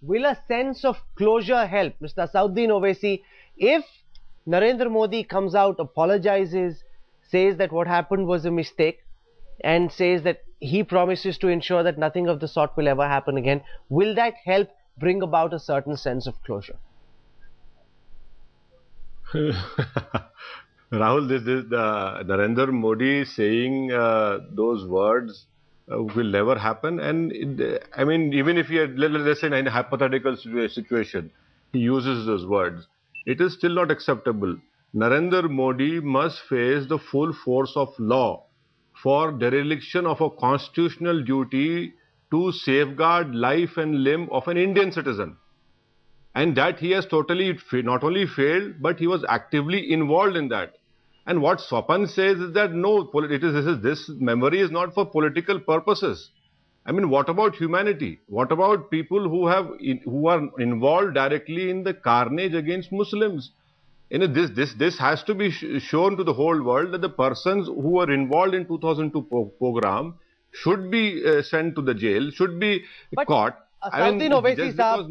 will a sense of closure help? Mr. Sauddin Owaisi, if Narendra Modi comes out, apologizes, says that what happened was a mistake, and says that he promises to ensure that nothing of the sort will ever happen again, will that help bring about a certain sense of closure? Rahul, this is the Narendra Modi saying those words will never happen. And I mean, even if he had, let's say in a hypothetical situation, he uses those words, it is still not acceptable. Narendra Modi must face the full force of law for dereliction of a constitutional duty to safeguard life and limb of an Indian citizen. And that he has totally not only failed, but he was actively involved in that. And what Swapan says is that no, this memory is not for political purposes. I mean, what about humanity? What about people who are involved directly in the carnage against Muslims? You know, this has to be shown to the whole world that the persons who were involved in 2002 program should be sent to the jail, should be caught. Sauddin Owaisi Sahab,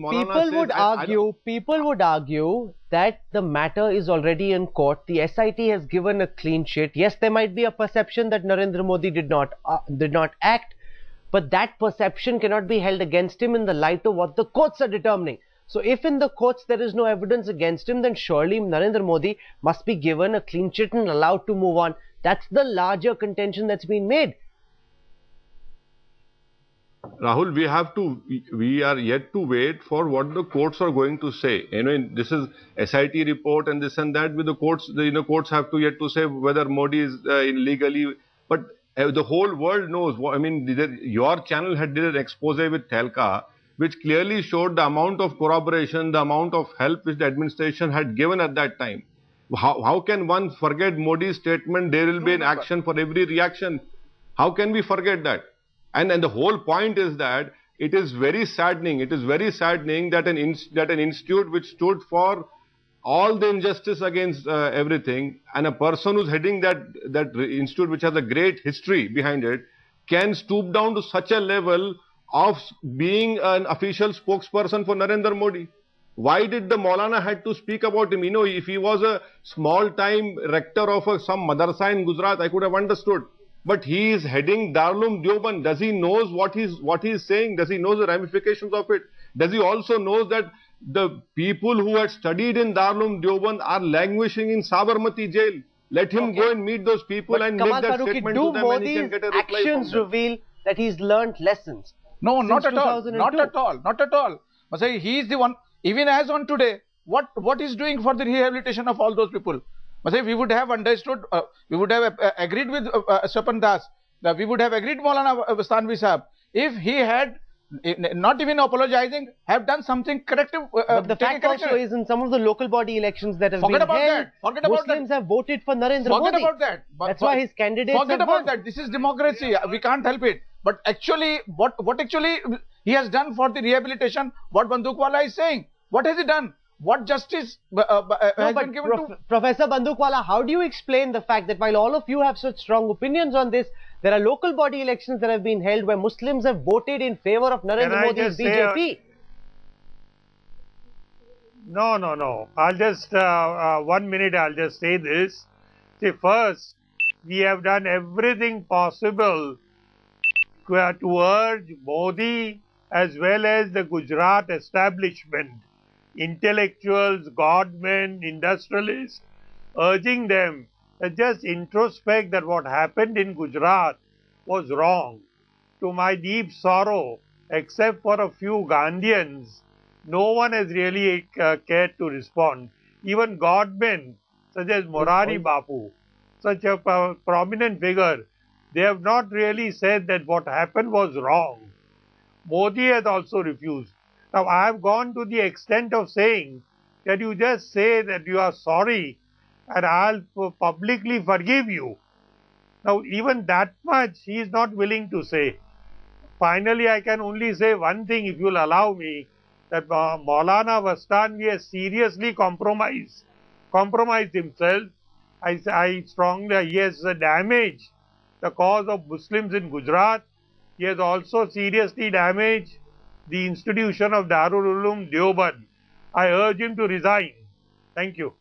people would argue that the matter is already in court. The SIT has given a clean sheet. Yes, there might be a perception that Narendra Modi did not act, but that perception cannot be held against him in the light of what the courts are determining. So if in the courts there is no evidence against him, then surely Narendra Modi must be given a clean sheet and allowed to move on. That's the larger contention that's been made. Rahul, we are yet to wait for what the courts are going to say. You know, this is SIT report and this and that. With the courts, courts have to yet to say whether Modi is illegally. But the whole world knows. I mean, your channel did an expose with Telka, which clearly showed the amount of corroboration, the amount of help which the administration had given at that time. How can one forget Modi's statement? There will be an action for every reaction. How can we forget that? And the whole point is that it is very saddening. It is very saddening that an institute which stood for all the injustice against everything, and a person who's heading that institute, which has a great history behind it, can stoop down to such a level of being an official spokesperson for Narendra Modi. Why did the Maulana had to speak about him? You know, if he was a small-time rector of some madrasa in Gujarat, I could have understood. But he is heading Darul Uloom Deoband. Does he knows what he's saying? Does he know the ramifications of it? Does he also know that the people who had studied in Darul Uloom Deoband are languishing in Sabarmati jail? Let him go and meet those people and make that statement to them, and he can get a reply from them. Actions reveal that he's learnt lessons. No, not at all. Not at all. Not at all. But say he is the one. Even as on today, what is doing for the rehabilitation of all those people? We would have understood, we would have agreed with Swapan Das, we would have agreed Maulana Vastanvi Sahab, if he had not even apologizing, have done something corrective. But the fact also is in some of the local body elections that have been held, Muslims have voted for Narendra Modi. Forget about that. That's why his candidates forget about that. This is democracy. We can't help it. But actually, what actually he has done for the rehabilitation, what Bandukwala is saying, what has he done? What justice has been given to... Professor Bandukwala, how do you explain the fact that while all of you have such strong opinions on this, there are local body elections that have been held where Muslims have voted in favor of Narendra Modi's BJP? No. I'll just, 1 minute, I'll just say this. See, first, we have done everything possible to urge Modi as well as the Gujarat establishment, intellectuals, godmen, industrialists, urging them to just introspect that what happened in Gujarat was wrong. To my deep sorrow, except for a few Gandhians, no one has really cared to respond. Even godmen such as Morari Bapu, such a prominent figure, they have not really said that what happened was wrong. Modi has also refused. Now, I have gone to the extent of saying that you just say that you are sorry and I'll publicly forgive you. Now, even that much he is not willing to say. Finally, I can only say one thing, if you will allow me, that Maulana Vastanvi has seriously compromised himself. I strongly, he has damaged the cause of Muslims in Gujarat. He has also seriously damaged the institution of Darul Uloom Deoband. I urge him to resign. Thank you.